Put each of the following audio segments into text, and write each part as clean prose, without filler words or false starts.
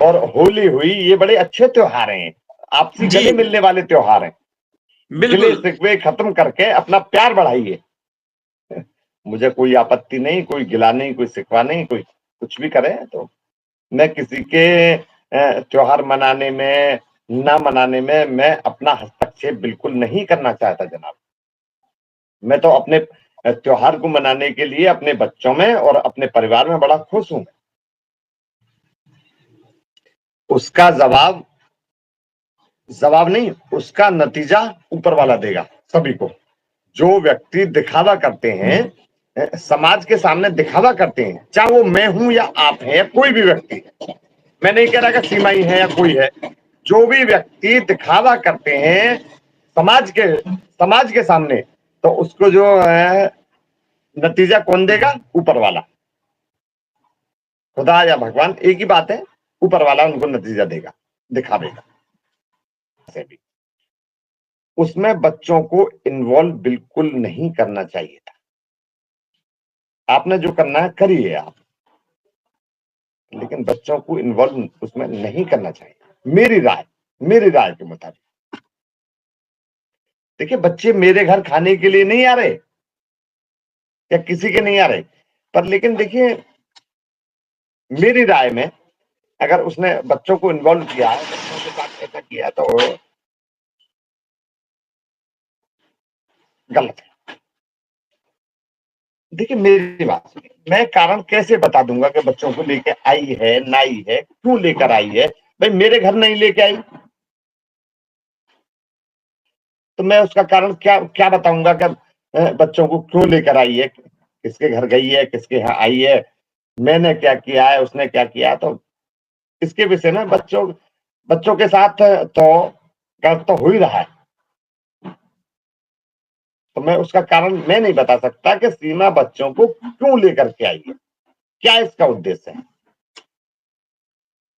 और होली हुई, ये बड़े अच्छे त्योहार हैं, आपसी जी गले मिलने वाले त्योहार हैं। गिले बिल्कुल शिकवे खत्म करके अपना प्यार बढ़ाइए। मुझे कोई आपत्ति नहीं, कोई गिला नहीं, कोई शिकवा नहीं, कोई कुछ भी करे तो मैं किसी के त्योहार मनाने में, ना मनाने में मैं अपना हस्तक्षेप बिल्कुल नहीं करना चाहता जनाब। मैं तो अपने त्योहार को मनाने के लिए अपने बच्चों में और अपने परिवार में बड़ा खुश हूं। उसका जवाब नहीं, उसका नतीजा ऊपर वाला देगा सभी को। जो व्यक्ति दिखावा करते हैं, समाज के सामने दिखावा करते हैं, चाहे वो मैं हूं या आप हैं या कोई भी व्यक्ति, मैं नहीं कह रहा कि सीमा ही है या कोई है, जो भी व्यक्ति दिखावा करते हैं समाज के सामने, तो उसको जो है नतीजा कौन देगा? ऊपर वाला, खुदा या भगवान एक ही बात है, ऊपर वाला उनको नतीजा देगा, दिखावे का। भी उसमें बच्चों को इन्वॉल्व बिल्कुल नहीं करना चाहिए था। आपने जो करना है करिए आप, लेकिन बच्चों को इन्वॉल्व उसमें नहीं करना चाहिए। मेरी राय के मुताबिक देखिए, बच्चे मेरे घर खाने के लिए नहीं आ रहे या किसी के नहीं आ रहे, पर लेकिन देखिए मेरी राय में अगर उसने बच्चों को इन्वॉल्व किया है, बच्चों के साथ ऐसा किया तो गलत है। देखिए मेरी बात सुनिए, मैं कारण कैसे बता दूंगा कि बच्चों को लेके आई है, लाई है, क्यों लेकर आई है? भाई मेरे घर नहीं लेके आई तो मैं उसका कारण क्या क्या बताऊंगा कि बच्चों को क्यों लेकर आई है, किसके घर गई है, किसके यहाँ आई है, मैंने क्या किया है, उसने क्या किया। तो इसके विषय में बच्चों के साथ तो गलत तो हो ही रहा है, तो मैं उसका कारण मैं नहीं बता सकता कि सीमा बच्चों को क्यों लेकर के आई है, क्या इसका उद्देश्य है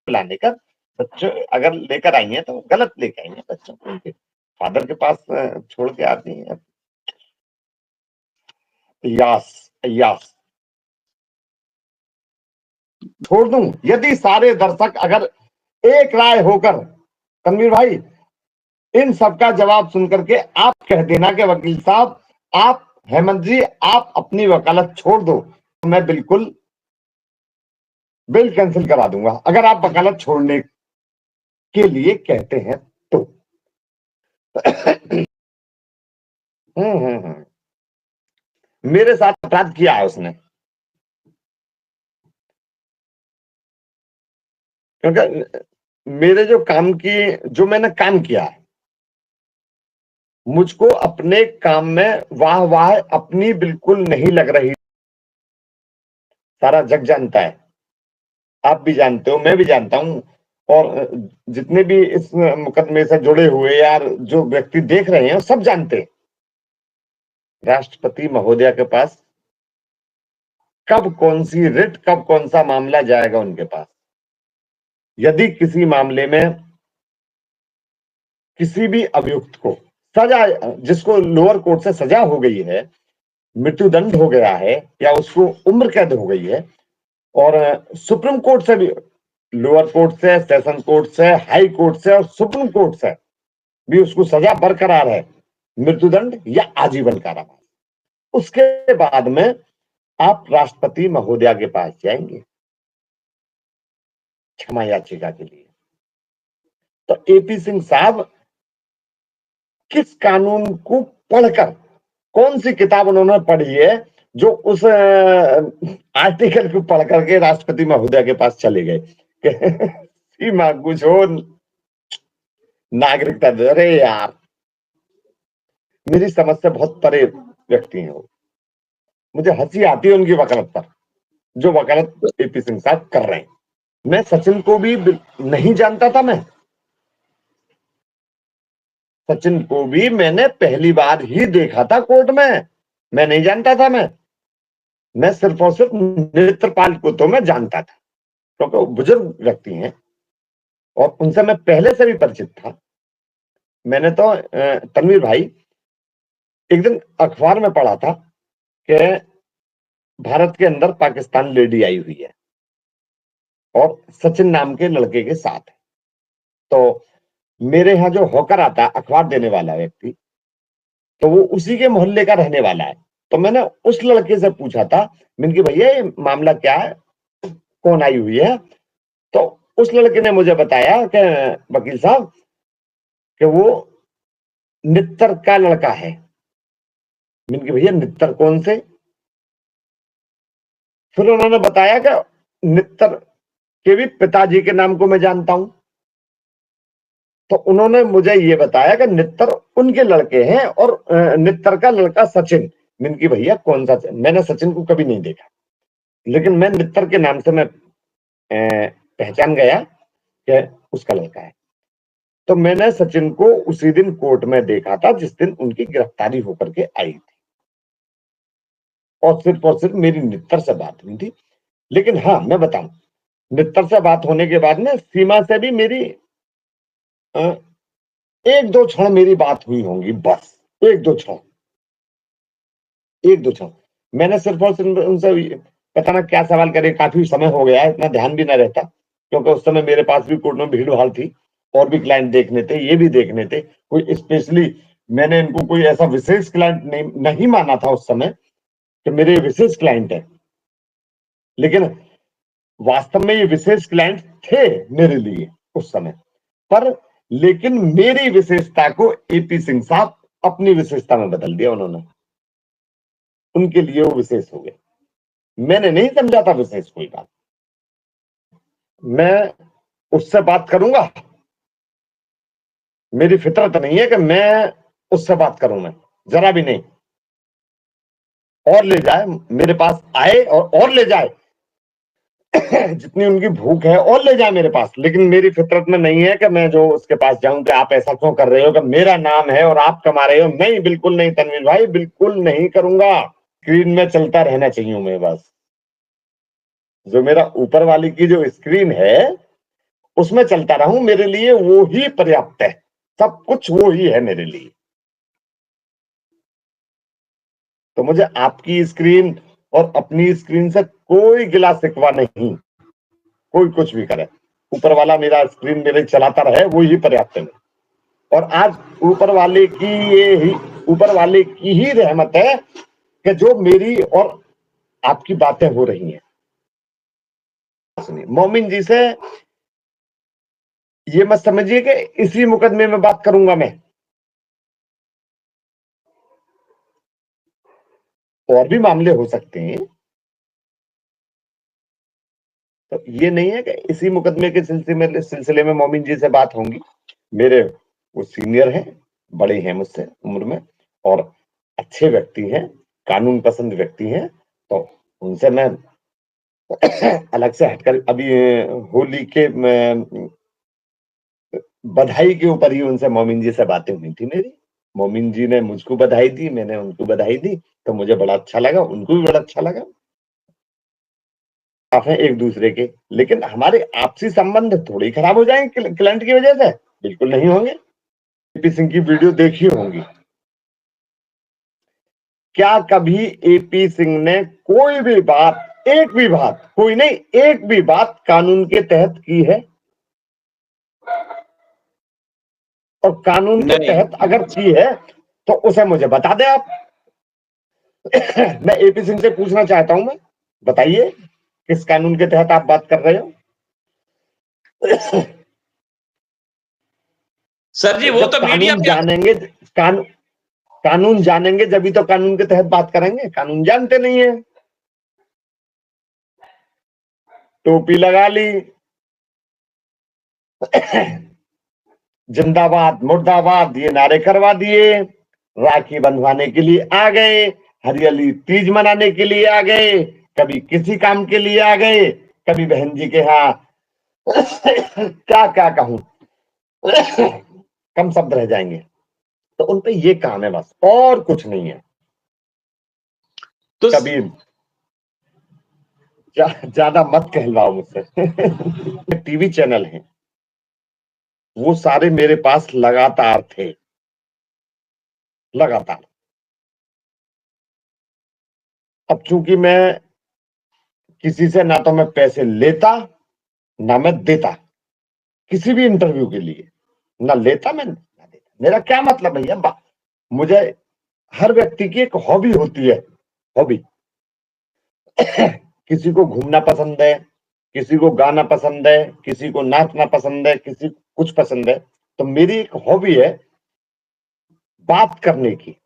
लाने का। बच्चों अगर लेकर आई हैं तो गलत लेकर आई हैं, बच्चों को उनके फादर के पास छोड़ के आती हैं। यस यस, छोड़ दूं? यदि सारे दर्शक अगर एक राय होकर, तनवीर भाई, इन सबका जवाब सुनकर के आप कह देना कि वकील साहब, आप हेमंत जी, आप अपनी वकालत छोड़ दो, तो मैं बिल्कुल बिल कैंसिल करा दूंगा, अगर आप वकालत छोड़ने के लिए कहते हैं तो। मेरे साथ अपराध किया है उसने, क्योंकि मेरे जो मैंने काम किया है, मुझको अपने काम में वाह अपनी बिल्कुल नहीं लग रही। सारा जग जानता है, आप भी जानते हो, मैं भी जानता हूं, और जितने भी इस मुकदमे से जुड़े हुए यार जो व्यक्ति देख रहे हैं सब जानते हैं राष्ट्रपति महोदया के पास कब कौन सी रिट, कब कौन सा मामला जाएगा उनके पास। यदि किसी मामले में किसी भी अभियुक्त को सजा, जिसको लोअर कोर्ट से सजा हो गई है, मृत्युदंड हो गया है या उसको उम्र कैद हो गई है, और सुप्रीम कोर्ट से भी, लोअर कोर्ट से, सेशन कोर्ट से, हाई कोर्ट से और सुप्रीम कोर्ट से भी उसको सजा बरकरार है, मृत्युदंड या आजीवन कारावास, उसके बाद में आप राष्ट्रपति महोदया के पास जाएंगे क्षमा याचिका के लिए। तो एपी सिंह साहब किस कानून को पढ़कर, कौन सी किताब उन्होंने पढ़ी है जो उस आर्टिकल को पढ़ करके राष्ट्रपति महोदया के पास चले गए सीमा कुछ हो, नागरिकता दे? अरे यार, मेरी समझ से बहुत परे व्यक्ति हैं वो, मुझे हंसी आती है उनकी वकालत पर, जो वकालत एपी सिंह साहब कर रहे हैं। मैं सचिन को भी नहीं जानता था, सचिन को भी मैंने पहली बार ही देखा था कोर्ट में, मैं नहीं जानता था। मैं सिर्फ और सिर्फ नेत्रपाल को तो मैं जानता था, क्योंकि वो बुजुर्ग व्यक्ति हैं और उनसे मैं पहले से भी परिचित था। मैंने तो तनवीर भाई एक दिन अखबार में पढ़ा था कि भारत के अंदर पाकिस्तान लेडी आई हुई है, और सचिन नाम के लड़के के साथ है। तो मेरे यहाँ जो हॉकर आता है, अखबार देने वाला व्यक्ति, तो वो उसी के मोहल्ले का रहने वाला है। तो मैंने उस लड़के से पूछा था, मैंने कि भैया ये मामला क्या है, कौन आई हुई है? तो उस लड़के ने मुझे बताया कि वकील साहब कि वो नित्तर का लड़का है। मैंने कि भैया नित्तर कौन से? फिर उन्होंने बताया कि नित्तर के भी पिताजी के नाम को मैं जानता हूं। तो उन्होंने मुझे ये बताया कि नित्तर उनके लड़के हैं और नित्तर का लड़का सचिन। मैंने कि भैया कौन सा? मैंने सचिन को कभी नहीं देखा, लेकिन मैं नित्तर के नाम से मैं पहचान गया कि उसका लड़का है। तो मैंने सचिन को उसी दिन कोर्ट में देखा था जिस दिन उनकी गिरफ्तारी होकर के आई थी, और सिर्फ मेरी नित्तर से बात हुई थी। लेकिन हाँ, मैं बताऊं, नित्तर से बात होने के बाद में सीमा से भी मेरी एक दो क्षण मेरी बात हुई होंगी, बस एक दो क्षण, एक दो क्षण। मैंने सिर्फ और सिर्फ उनसे पता ना क्या सवाल करे, काफी समय हो गया है, इतना ध्यान भी ना रहता, क्योंकि उस समय मेरे पास भी कोर्ट में भीड़ भाड़ थी, और भी क्लाइंट देखने थे, ये भी देखने थे। कोई स्पेशली मैंने इनको कोई ऐसा विशेष क्लाइंट नहीं माना था उस समय कि मेरे विशेष क्लाइंट है, लेकिन वास्तव में ये विशेष क्लाइंट थे मेरे लिए उस समय पर। लेकिन मेरी विशेषता को एपी सिंह साहब अपनी विशेषता में बदल दिया उन्होंने, उनके लिए वो विशेष हो गए। मैंने नहीं समझा था विशेष कोई बात। मैं उससे बात करूंगा, मेरी फितरत नहीं है कि मैं उससे बात करूं, मैं जरा भी नहीं। और ले जाए, मेरे पास आए और ले जाए जितनी उनकी भूख है और ले जाए मेरे पास, लेकिन मेरी फितरत में नहीं है कि मैं जो उसके पास जाऊं कि आप ऐसा क्यों कर रहे हो, कि मेरा नाम है और आप कमा रहे हो। नहीं, बिल्कुल नहीं तनवीर भाई, बिल्कुल नहीं करूंगा। स्क्रीन में चलता रहना चाहिए मैं, बस जो मेरा ऊपर वाली की जो स्क्रीन है उसमें चलता रहूं, मेरे लिए वो ही पर्याप्त है। सब कुछ वो ही है मेरे लिए। तो मुझे आपकी स्क्रीन और अपनी स्क्रीन से कोई गिला शिकवा नहीं। कोई कुछ भी करे, ऊपर वाला मेरा स्क्रीन मेरे चलाता रहे, वो ही पर्याप्त है। और आज ऊपर वाले की ये ही ऊपर वाले की ही रहमत है कि जो मेरी और आपकी बातें हो रही हैं। मोमिन जी से ये मत समझिए कि इसी मुकदमे में बात करूंगा मैं, और भी मामले हो सकते हैं। तो ये नहीं है कि इसी मुकदमे के सिलसिले में मोमिन जी से बात होंगी। मेरे वो सीनियर हैं, बड़े हैं मुझसे उम्र में, और अच्छे व्यक्ति हैं, कानून पसंद व्यक्ति हैं। तो उनसे मैं अलग से हटकर अभी होली के बधाई के ऊपर ही उनसे मोमिन जी से बातें हुई थी मेरी। मोमिन जी ने मुझको बधाई दी, मैंने उनको बधाई दी, तो मुझे बड़ा अच्छा लगा, उनको भी बड़ा अच्छा लगा। आप हैं एक दूसरे के, लेकिन हमारे आपसी संबंध थोड़ी खराब हो जाएंगे क्लाइंट की वजह से, बिल्कुल नहीं होंगे। एपी सिंह की वीडियो देखी होंगी। क्या कभी एपी सिंह ने कोई भी बात, एक भी बात, कोई नहीं, एक भी बात कानून के तहत की है? और कानून के नहीं। तहत अगर की है तो उसे मुझे बता दे आप। मैं एपी सिंह से पूछना चाहता हूं, मैं बताइए किस कानून के तहत आप बात कर रहे हो? सर जी, वो जब तो मीडिया कानून पे जानेंगे, कानून जानेंगे जब तो कानून के तहत बात करेंगे। कानून जानते नहीं है, टोपी लगा ली, जिंदाबाद मुर्दाबाद ये नारे करवा दिए, राखी बंधवाने के लिए आ गए, हरियाली तीज मनाने के लिए आ गए, कभी किसी काम के लिए आ गए, कभी बहन जी के यहाँ क्या क्या कहूं, कम शब्द रह जाएंगे। तो उन पे ये काम है, बस और कुछ नहीं है। तो कभी ज्यादा मत कहलवाओ मुझसे। टीवी चैनल हैं, वो सारे मेरे पास लगातार थे, लगातार। अब चूंकि मैं किसी से ना तो मैं पैसे लेता ना मैं देता किसी भी इंटरव्यू के लिए, ना लेता मैं ना देता। मेरा क्या मतलब भैया, मुझे हर व्यक्ति की एक हॉबी होती है, हॉबी। किसी को घूमना पसंद है, किसी को गाना पसंद है, किसी को नाचना पसंद है, किसी को कुछ पसंद है। तो मेरी एक हॉबी है बात करने की।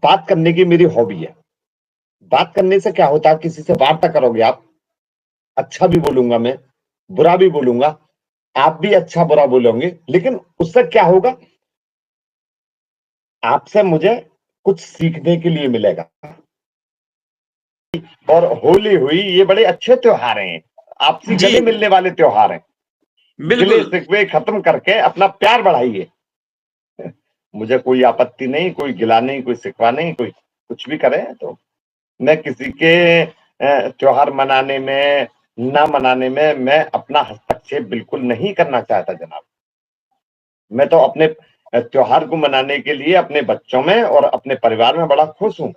बात करने की मेरी हॉबी है। बात करने से क्या होता है, किसी से वार्ता करोगे आप, अच्छा भी बोलूंगा मैं, बुरा भी बोलूंगा, आप भी अच्छा बुरा बोलोगे, लेकिन उससे क्या होगा, आपसे मुझे कुछ सीखने के लिए मिलेगा। और होली हुई, ये बड़े अच्छे त्योहार हैं, आपसी जी गले मिलने वाले त्योहार हैं। गिले बिल्कुल। शिकवे खत्म करके अपना प्यार बढ़ाइए। मुझे कोई आपत्ति नहीं, कोई गिला नहीं, कोई शिकवा नहीं, कोई कुछ भी करे। तो मैं किसी के त्योहार मनाने में, ना मनाने में मैं अपना हस्तक्षेप बिल्कुल नहीं करना चाहता जनाब। मैं तो अपने त्योहार को मनाने के लिए अपने बच्चों में और अपने परिवार में बड़ा खुश हूं।